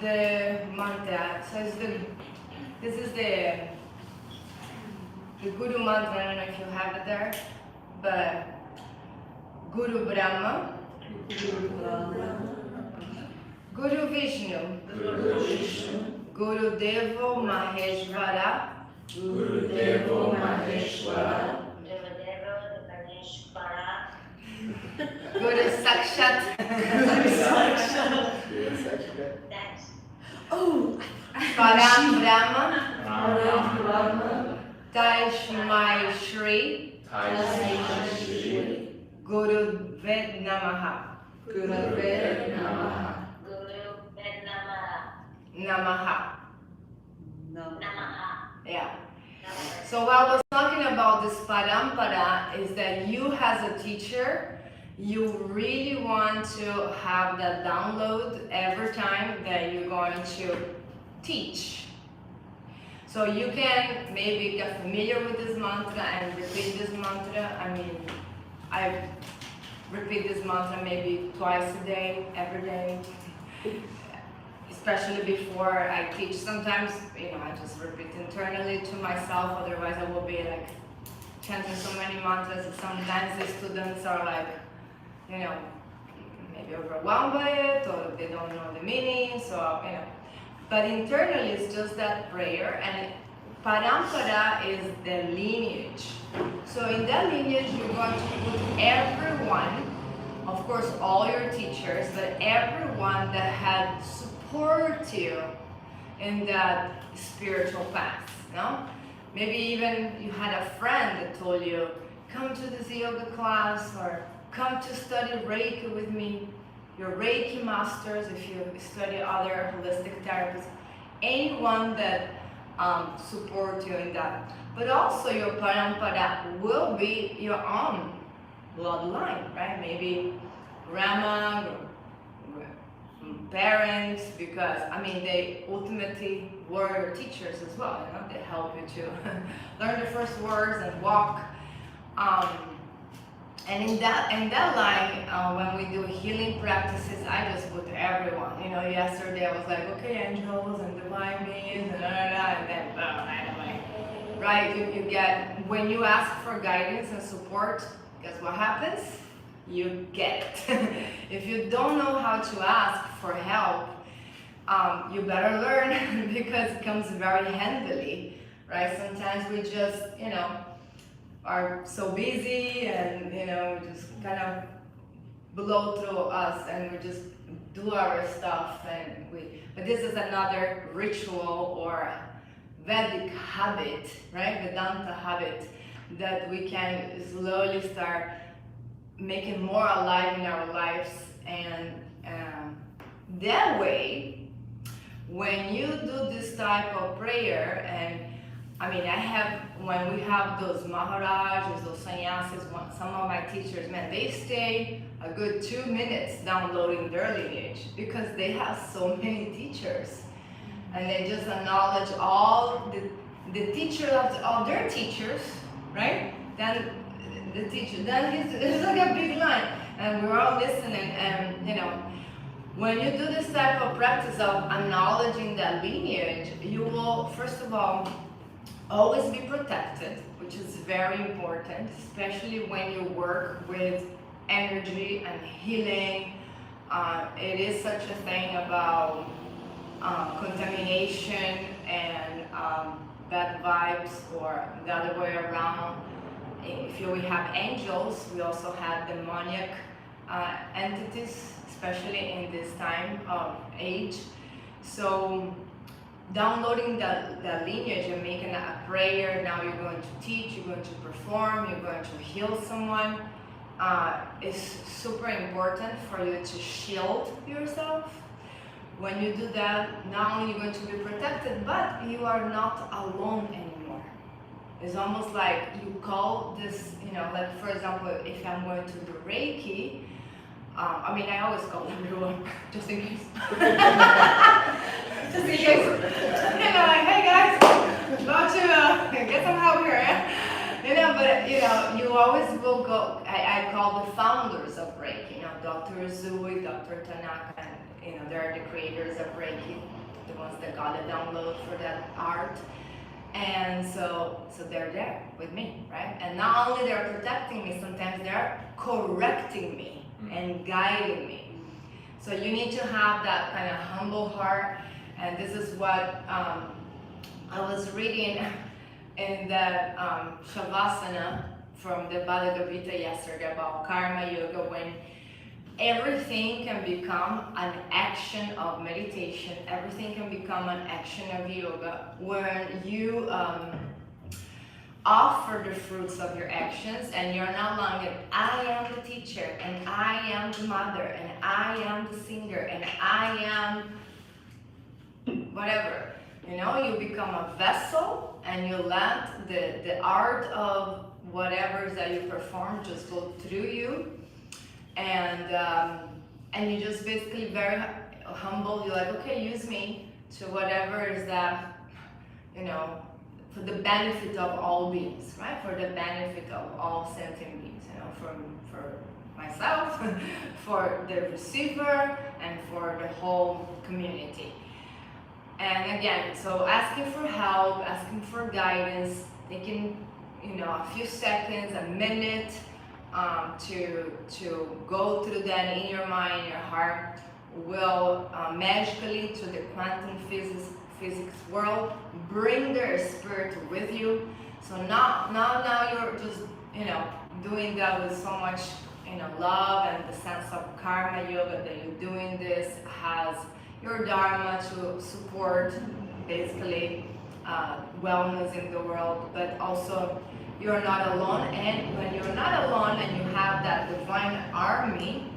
the mantra. So this is the Guru mantra. I don't know if you have it there, but Guru Brahma, Guru Vishnu, Guru devo Maheshwara, Guru Sakshat, param Brahma, tasmai shri, Guruḥ namaḥ, namaḥ. Yeah. So what I was talking about this parampara is that you as a teacher, you really want to have that download every time that you're going to teach. So you can maybe get familiar with this mantra and repeat this mantra. I mean, I repeat this mantra maybe twice a day, every day. Especially before I teach. Sometimes, I just repeat internally to myself, otherwise I will be like chanting so many mantras that sometimes the students are like, maybe overwhelmed by it, or they don't know the meaning, so, But internally it's just that prayer, and parampara is the lineage. So in that lineage you're going to put everyone, of course all your teachers, but everyone that had support you in that spiritual path, Maybe even you had a friend that told you, come to this yoga class, or come to study Reiki with me. Your Reiki masters, if you study other holistic therapies, anyone that support you in that. But also your parampara will be your own bloodline, right? Maybe grandma, parents, because they ultimately were your teachers as well. They help you to learn the first words and walk. And in that line, when we do healing practices, I just put everyone. Yesterday I was like, okay, angels and divine beings, and then right away. Right? You get, when you ask for guidance and support, guess what happens? You get it. If you don't know how to ask for help, you better learn because it comes very handily, right? Sometimes we just, are so busy and, just kind of blow through us and we just do our stuff, but this is another ritual or Vedic habit, right? Vedanta habit that we can slowly start making more alive in our lives, and that way, when you do this type of prayer, and when we have those maharajas, those sannyasis, some of my teachers, man, they stay a good 2 minutes downloading their lineage because they have so many teachers, and they just acknowledge all the teacher of all their teachers, right? Then the teacher, then it's like a big line, and we're all listening, and when you do this type of practice of acknowledging that lineage, you will, first of all, always be protected, which is very important, especially when you work with energy and healing. It is such a thing about contamination and bad vibes, or the other way around. If we have angels, we also have demonic entities, especially in this time of age. So downloading the lineage and making a prayer, now you're going to teach, you're going to perform, you're going to heal someone, is super important for you to shield yourself. When you do that, not only you're going to be protected, but you are not alone anymore. It's almost like you call this, like for example, if I'm going to do Reiki, I always call everyone, just in case. Just in case. Like, hey guys, about to get some help here, But but you know, you always will go. I call the founders of Reiki. You know, Dr. Zui, Dr. Tanaka, and you know, they're the creators of Reiki, the ones that got the download for that art. And so they're there with me, right? And not only they're protecting me, sometimes they're correcting me and guiding me. So you need to have that kind of humble heart. And this is what I was reading in that Shavasana from the Bhagavad Gita yesterday about karma yoga, when everything can become an action of meditation, everything can become an action of yoga when you offer the fruits of your actions, and you're not longer, I am the teacher, and I am the mother, and I am the singer, and I am whatever. You know, you become a vessel, and you let the art of whatever that you perform just go through you. And you just basically very humble. You're like, okay, use me to whatever is that, you know, for the benefit of all beings, right? For the benefit of all sentient beings, you know, for myself, for the receiver, and for the whole community. And again, so asking for help, asking for guidance, taking, you know, a few seconds, a minute, to go through that in your mind, your heart, will magically to the quantum physics world bring their spirit with you. So now you're just, you know, doing that with so much, you know, love and the sense of karma yoga that you're doing this has your dharma to support basically wellness in the world, but also you're not alone. And when you're not alone and you have that divine army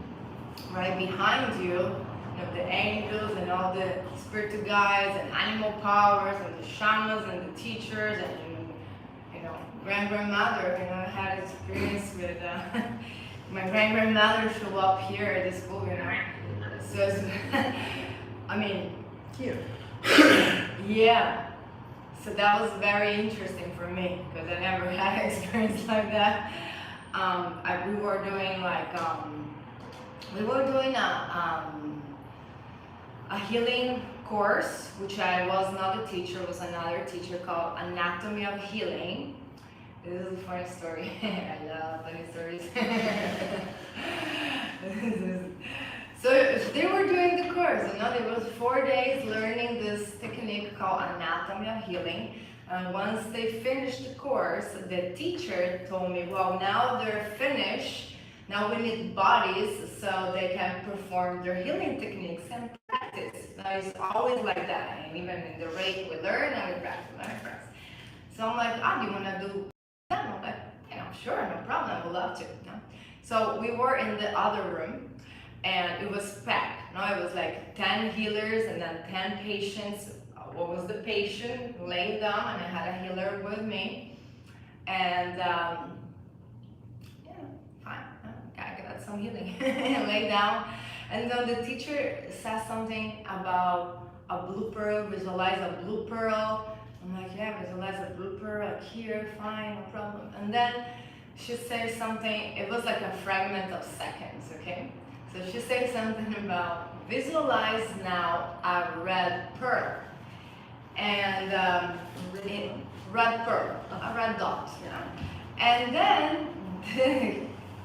right behind you, you know, the angels and all the spiritual guides and animal powers and the shamans and the teachers and, you know, grandmother, you know, I had experience with my grandmother show up here at the school, you know. So it's, I mean, Here. yeah. So that was very interesting for me because I never had an experience like that. We were doing like a healing course, which I was not a teacher, was another teacher called Anatomy of Healing. This is a funny story. I love funny stories. So they were doing the course, you know, it was 4 days learning this technique called Anatomy of Healing. And once they finished the course, the teacher told me, well, now they're finished, now we need bodies so they can perform their healing techniques and practice. Now it's always like that, and even in the Reiki we learn and we practice. So I'm like, do you want to do that? I'm like, yeah, sure, no problem, I would love to. You know? So we were in the other room, and it was packed. No, it was like 10 healers and then 10 patients. What was the patient laying down, and I had a healer with me. And yeah, fine. I got some healing. Lay down. And then the teacher said something about a blue pearl, visualize a blue pearl. I'm like, yeah, visualize a blue pearl, like here, fine, no problem. And then she said something, it was like a fragment of seconds, okay? So she said something about visualize now a red pearl, and red pearl, a red dot, you know. And then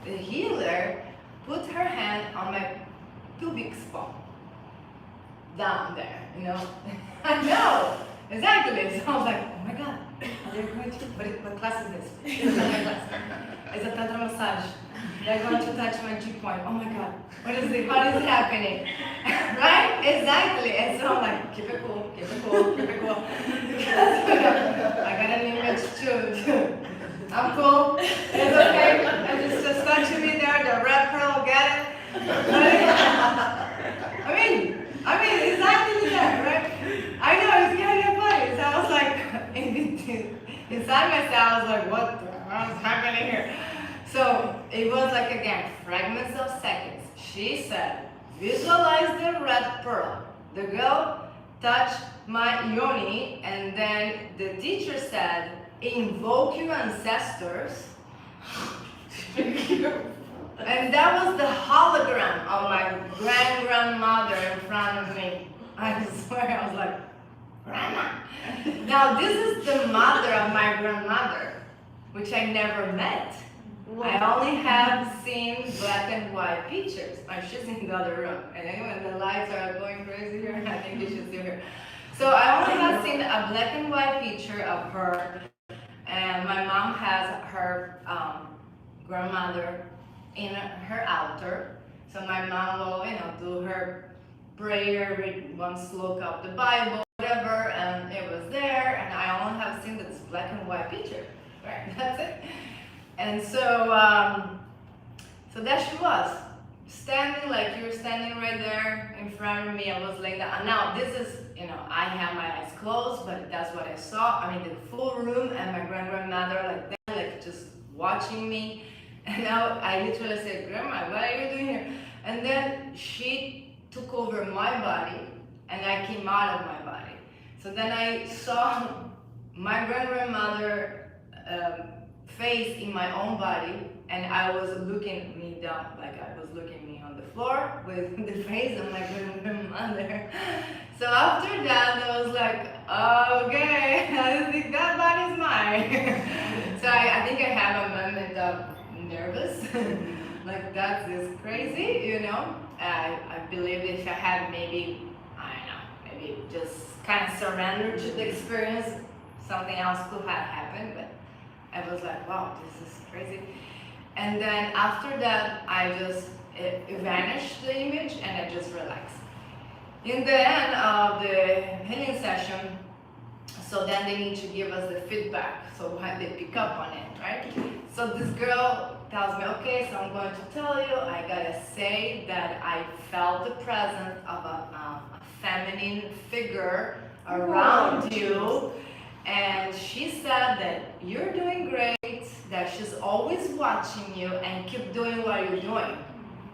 the healer put her hand on my pubic spot, down there, you know. I know, exactly. So I was like, oh my God, they're going to, what class is this? It's not my class. It's a tantra massage. They're going to touch my G-point. Oh my God, what is it happening? Right? Exactly. And so I'm like, keep it cool, keep it cool, keep it cool. I got an image too. I'm cool. It's okay. And just touching me there, the red pearl, get it? I mean, exactly that, right? I know, it's kind of funny. So I was like, inside myself, I was like, what the hell is happening here? So it was like, again, fragments of seconds. She said, visualize the red pearl. The girl touched my yoni, and then the teacher said, invoke your ancestors And that was the hologram of my grandmother in front of me. I swear, I was like, Grandma. Now this is the mother of my grandmother, which I never met. I only have seen black and white pictures. She's in the other room. And anyway, the lights are going crazy here. I think you should see her. So I only have seen a black and white picture of her. And my mom has her grandmother in her altar. So my mom will, do her prayer, read one sloka of the Bible, whatever, and it was there. And I only have seen this black and white picture. Right, that's it. And so, so there she was, standing like you're standing right there in front of me. I was like that. And now this is, I have my eyes closed, but that's what I saw. I mean, the full room and my grandmother like that, like just watching me. And now I literally said, Grandma, what are you doing here? And then she took over my body and I came out of my body. So then I saw my grandmother face in my own body, and I was looking me down, like I was looking me on the floor with the face of my grandmother. So after that, I was like, okay, I think that body's mine. So I think I have a moment of nervous, like that is crazy, I believe if I had maybe, I don't know, maybe just kind of surrendered to the experience, something else could have happened, but I was like, wow, this is crazy. And then after that, it vanished the image and I just relaxed. In the end of the healing session, so then they need to give us the feedback, so how they pick up on it, right? So this girl tells me, okay, so I'm going to tell you, I gotta say that I felt the presence of a feminine figure around you. And she said that you're doing great, that she's always watching you and keep doing what you're doing.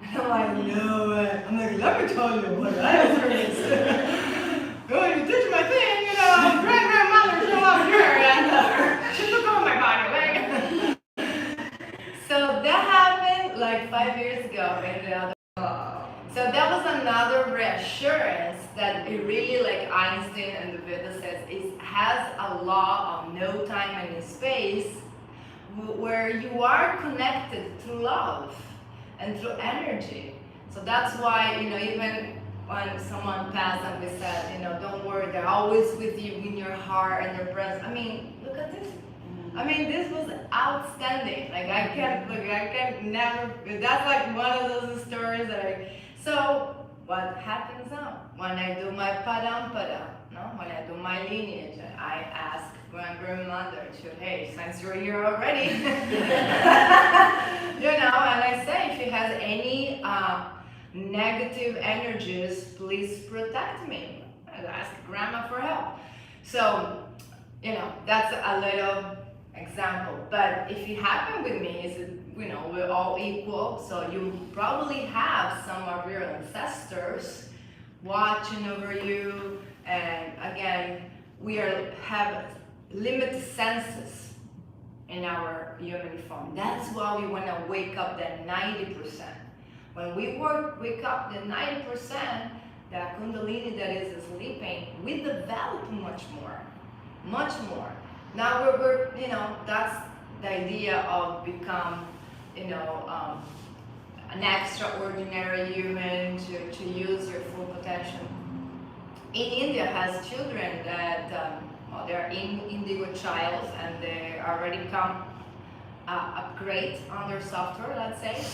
And I'm like, no way. I'm like, let me tell you what I experienced. Oh, you touch my thing, grandmother still up here, and she took over my body, right? So that happened like 5 years ago in the other. So that was another reassurance that it really, like Einstein and the Veda says, it has a law of no time and space where you are connected through love and through energy. So that's why, even when someone passed and we said, don't worry, they're always with you in your heart and their presence. I mean, look at this. I mean, this was outstanding. Like I can't never, that's like one of those stories that so what happens now? When I do my param, when I do my lineage, I ask my grandmother to, hey, since you're here already, and I say if she has any negative energies, please protect me. I ask grandma for help. So, that's a little example. But if it happened with me, is we're all equal. So you probably have some of your ancestors watching over you. And again, we have limited senses in our human form. That's why we want to wake up that 90%. When we wake up the 90%, that kundalini that is sleeping, we develop much more. Now we're that's the idea of become, an extraordinary human to use your full potential. In India has children that, they're indigo childs and they already come upgrade on their software, let's say,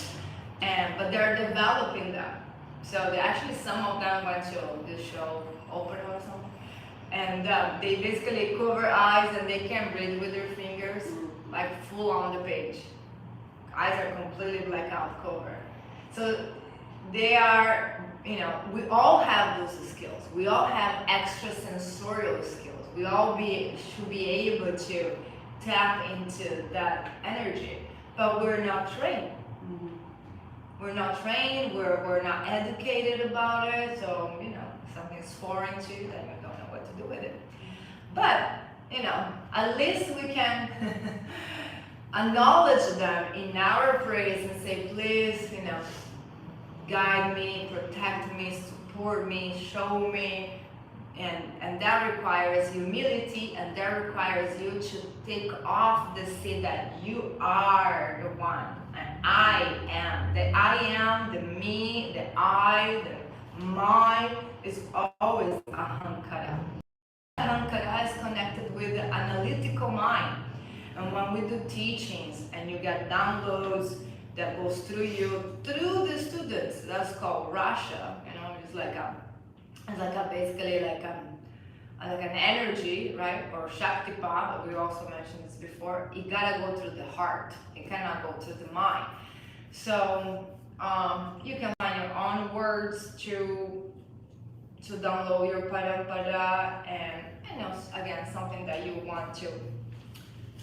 but they're developing them. So they actually, some of them went to this show, Open or something, and they basically cover eyes and they can read with their fingers, like full on the page. Eyes are completely blackout cover. So they are, we all have those skills. We all have extrasensorial skills. We all should be able to tap into that energy, but we're not trained. We're not trained, we're not educated about it, so, something's foreign to you, then you don't know what to do with it. But, at least we can acknowledge them in our praise and say, please, guide me, protect me, support me, show me. And that requires humility, and that requires you to take off the seed that you are the one, and I am. The I am, the me, the I, the my is always ahankara. Ahankara is connected with the analytical mind. And when we do teachings and you get downloads that goes through you, through the students, that's called Rasha, it's like basically like an energy, right? Or Shaktipat, we also mentioned this before. It gotta go through the heart. It cannot go through the mind. So you can find your own words to download your parampara, and again, something that you want to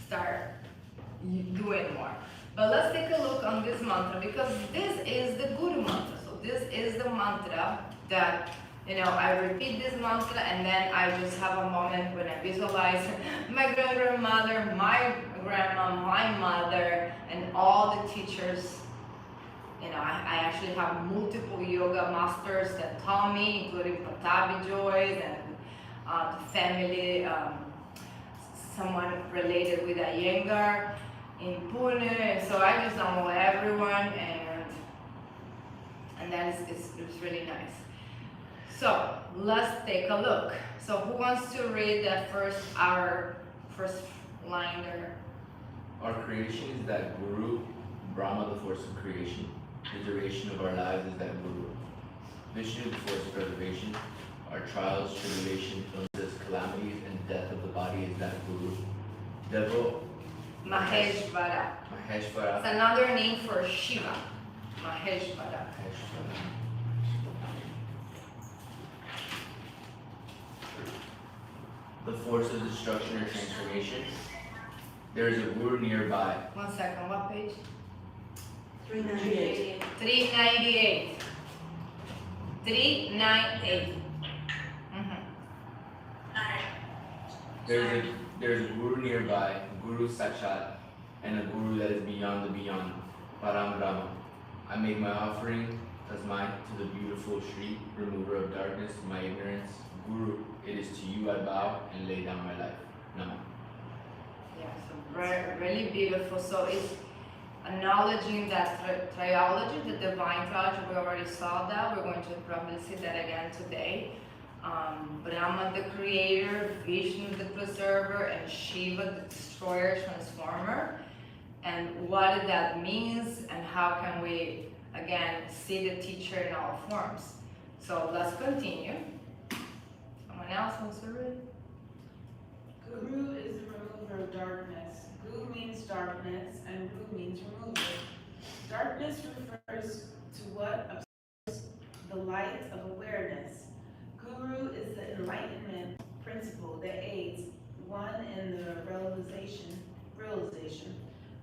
start doing more. But let's take a look on this mantra, because this is the Guru mantra. So this is the mantra that I repeat this mantra, and then I just have a moment when I visualize my grandmother, my grandma, my mother, and all the teachers. I actually have multiple yoga masters that taught me, including Patabi Joyce and the family, someone related with Iyengar in Pune. So I just know everyone, and that is really nice. So let's take a look. So who wants to read our first line there? Our creation is that Guru, Brahma, the force of creation. The duration of our lives is that Guru. Vishnu, the force of preservation. Our trials, tribulations, illnesses, calamities, and death of the body is that Guru. Devo, Maheśvaraḥ. Maheśvaraḥ. It's another name for Shiva. Maheśvaraḥ. The force of destruction or transformation. There is a Guru nearby. 1 second, what page? 398. 398. 398. There is a Guru nearby, Guru Sakshat, and a Guru that is beyond the beyond, param Brahma. I make my offering, tasmai, to the beautiful shri, remover of darkness, my ignorance. Guru, it is to you I bow and lay down my life. Namah. Yeah, so really beautiful. So it's acknowledging that triology, the divine triology. We already saw that. We're going to probably see that again today. Brahma, the creator, Vishnu, the preserver, and Shiva, the destroyer, transformer. And what that means, and how can we, again, see the teacher in all forms. So let's continue. Someone else wants to read? Guru is the remover of darkness. Gu means darkness, and Ru means remover. Darkness refers to what obscures the light of awareness. Guru is the enlightenment principle that aids one in the realization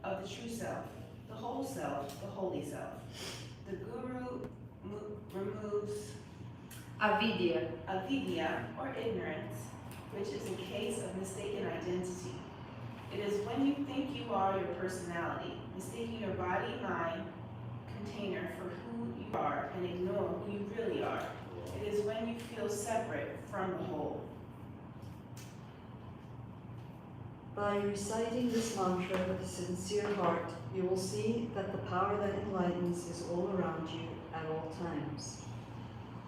of the true self, the whole self, the holy self. The Guru removes Avidya. avidya, or ignorance, which is a case of mistaken identity. It is when you think you are your personality, mistaking your body, mind, container for who you are and ignore who you really are. It is when you feel separate from the whole. By reciting this mantra with a sincere heart, you will see that the power that enlightens is all around you at all times.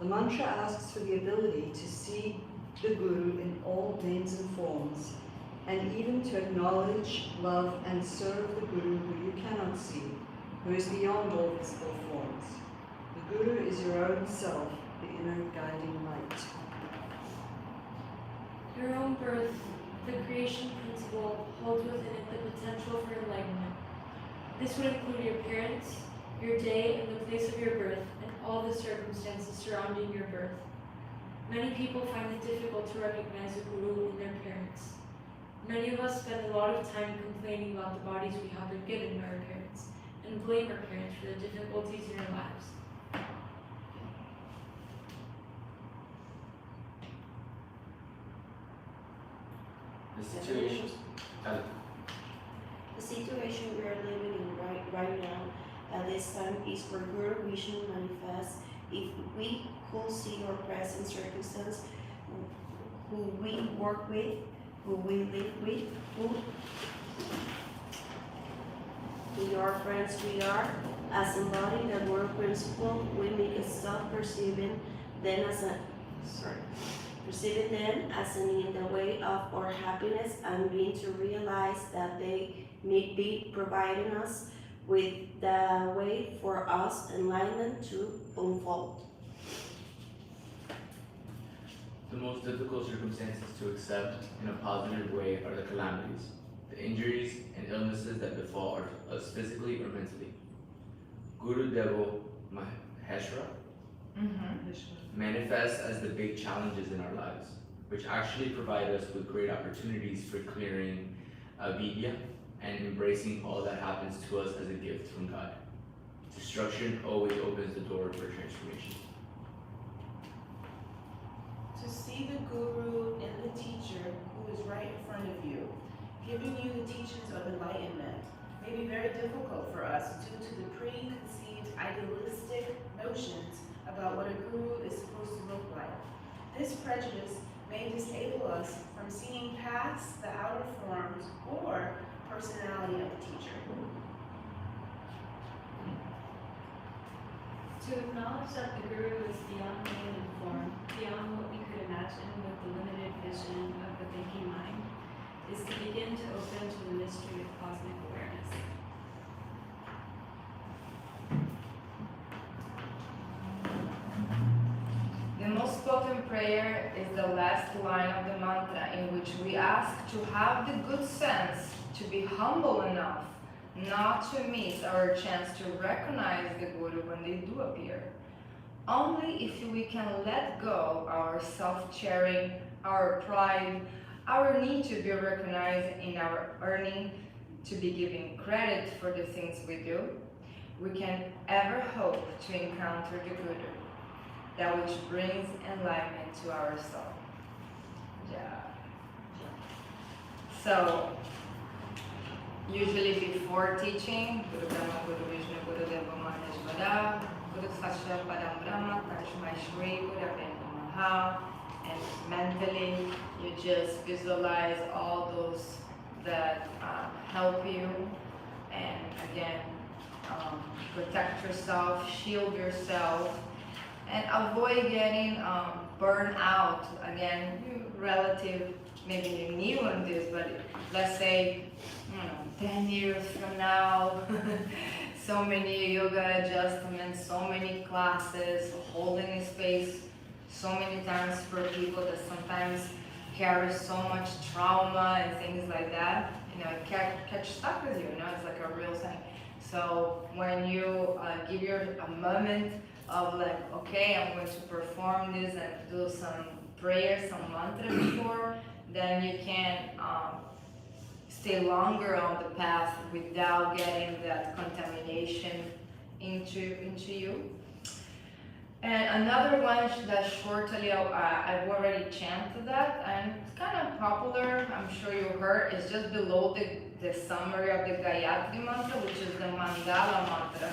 The mantra asks for the ability to see the Guru in all names and forms, and even to acknowledge, love, and serve the Guru who you cannot see, who is beyond all visible forms. The Guru is your own self, the inner guiding light. Your own birth, the creation principle, holds within it the potential for enlightenment. This would include your parents, your day and the place of your birth, and all the circumstances surrounding your birth. Many people find it difficult to recognize a Guru in their parents. Many of us spend a lot of time complaining about the bodies we have been given by our parents, and blame our parents for the difficulties in our lives. The situations. The situation we are living in right now at this time is where Guru Vishnu manifests. If we could see our present circumstance, who we work with, who we live with, who we are friends we are, as embodying the word principle, we make a stop perceiving them as in the way of our happiness and being to realize that they may be providing us with the way for us enlightenment to unfold. The most difficult circumstances to accept in a positive way are the calamities, the injuries and illnesses that befall us physically or mentally. Devo Maheshwara-the manifests as the big challenges in our lives, which actually provide us with great opportunities for clearing avidya and embracing all that happens to us as a gift from God. Destruction always opens the door for transformation. To see the Guru in the teacher who is right in front of you, giving you the teachings of enlightenment, may be very difficult for us due to the preconceived idealistic notions about what a guru is supposed to look like. This prejudice may disable us from seeing past the outer forms or personality of the teacher. To acknowledge that the Guru is beyond name and form, beyond what we could imagine with the limited vision of the thinking mind, is to begin to open to the mystery of cosmic awareness. The most potent prayer is the last line of the mantra, in which we ask to have the good sense to be humble enough not to miss our chance to recognize the Guru when they do appear. Only if we can let go our self-cheering, our pride, our need to be recognized in our earning, to be given credit for the things we do, we can ever hope to encounter the Guru, that which brings enlightenment to our soul. Yeah. So, usually before teaching, Guru Brahma, Guru Vishnu, Guru Devo, Maheśvaraḥ, Guru Sakshat, param Brahma, tasmai, shri, gurave, namaḥ, and mentally you just visualize all those that help you, and again, protect yourself, shield yourself, and avoid getting burned out. Again, relative, maybe you're new in this, but let's say, 10 years from now, so many yoga adjustments, so many classes, holding space so many times for people that sometimes carry so much trauma and things like that, it can catch stuck with you, it's like a real thing. So when you give a moment of like, okay, I'm going to perform this and do some prayers, some mantra before, then you can stay longer on the path without getting that contamination into you. And another one that shortly, I've already chanted that, and it's kind of popular, I'm sure you heard, it's just below the summary of the Gayatri mantra, which is the mandala mantra.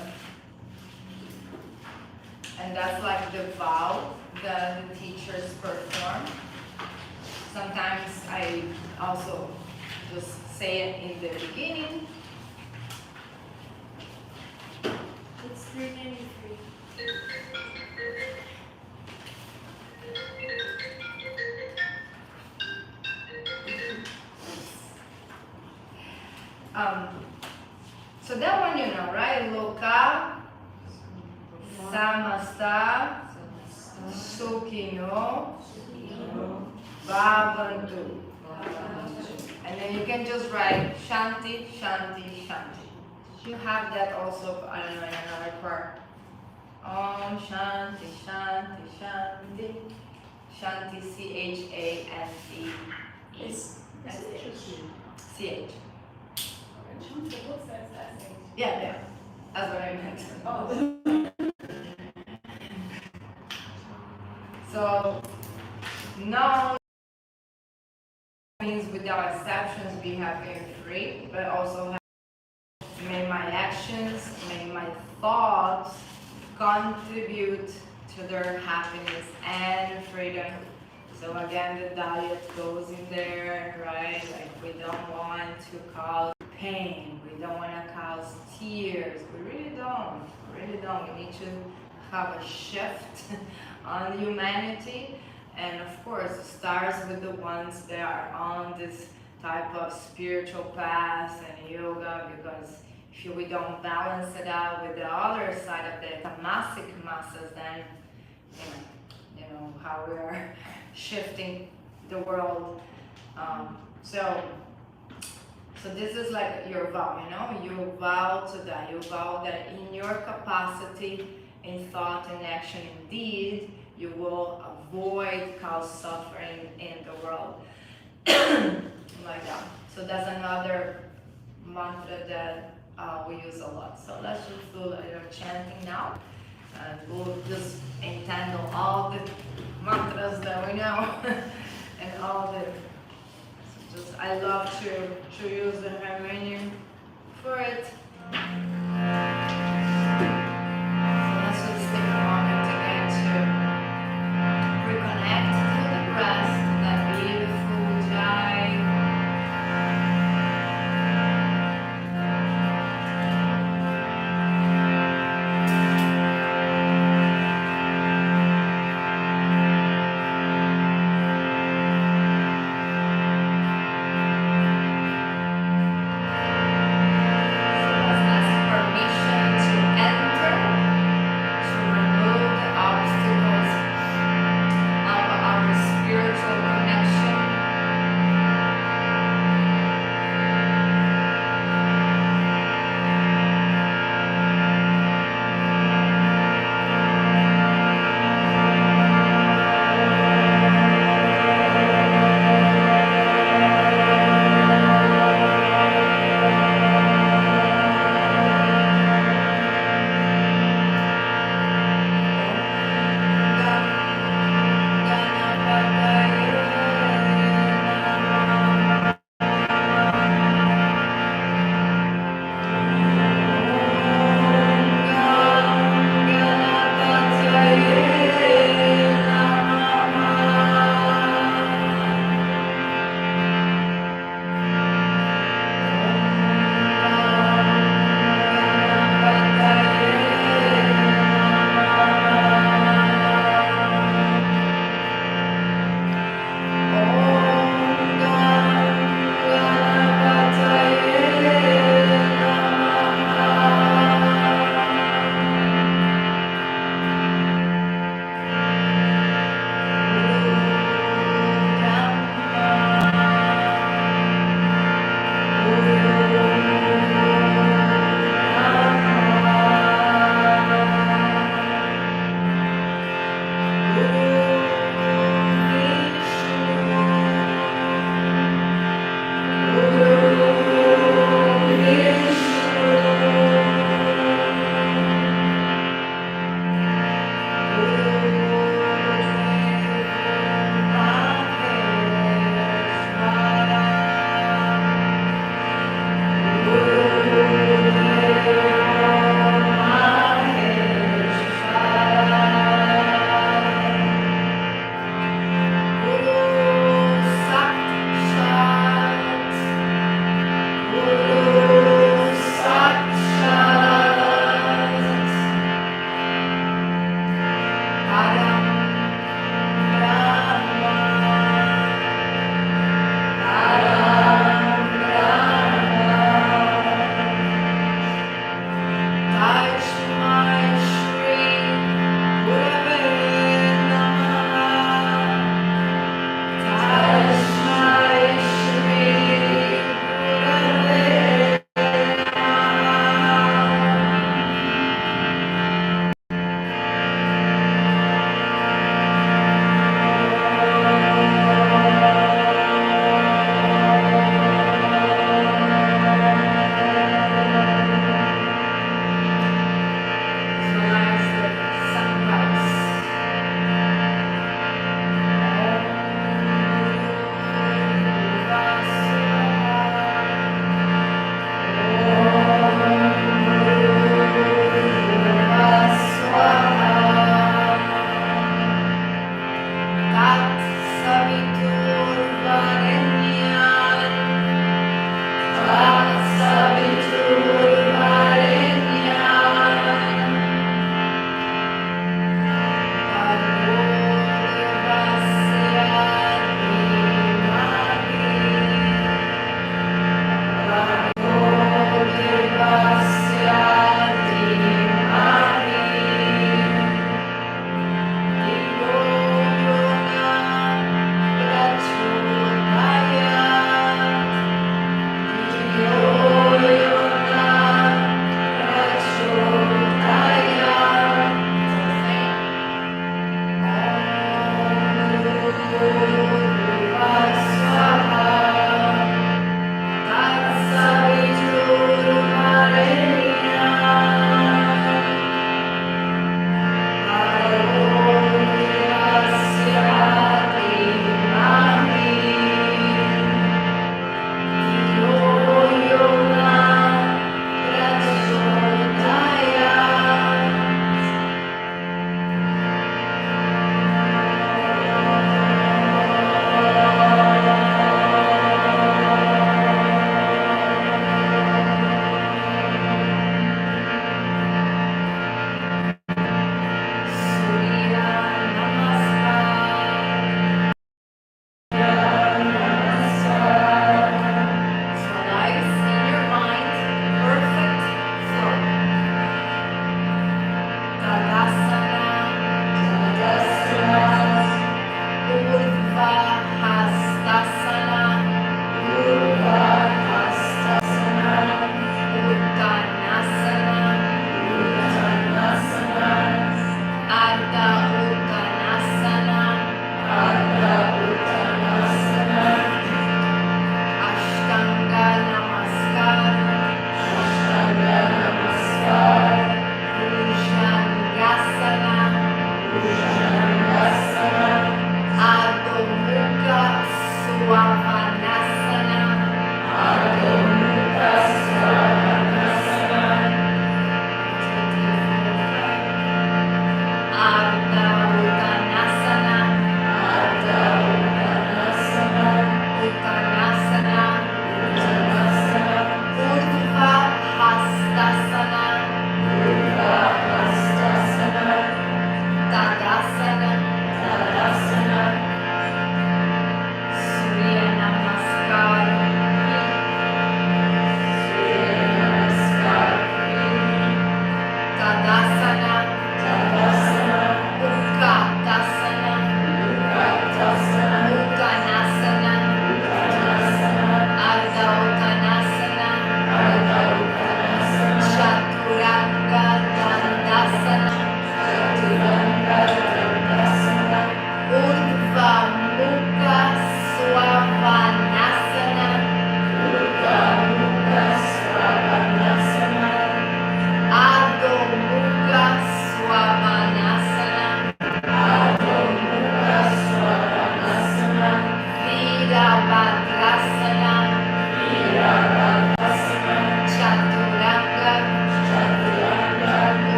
And that's like the vow that the teachers perform. Sometimes I also just say it in the beginning. It's 393. So that one right? Loka, samasta, sukhino, bhavantu. And then you can just write Shanti, Shanti, Shanti. You have that also, I don't know, in another part. Om Shanti, Shanti, Shanti. Shanti, C-H-A-N-T. It's interesting. C-H. The book says that thing. Yeah, that's what I meant. Oh. So, no means without exceptions be happy and free, but also may my actions, may my thoughts contribute to their happiness and freedom. So again, the diet goes in there, right? Like we don't want to cause pain, we don't want to cause tears, we really don't. We need to have a shift on humanity, and of course it starts with the ones that are on this type of spiritual path and yoga, because if we don't balance it out with the other side of the tamasic masses, then you know how we are shifting the world. So this is like your vow, you know, you vow to that. You vow that in your capacity, in thought, in action, in deed, you will avoid cause suffering in the world. Like that. So that's another mantra that we use a lot. So let's just do a little chanting now. And we'll just intend on all the mantras that we know and all the. I love to use the harmonium for it.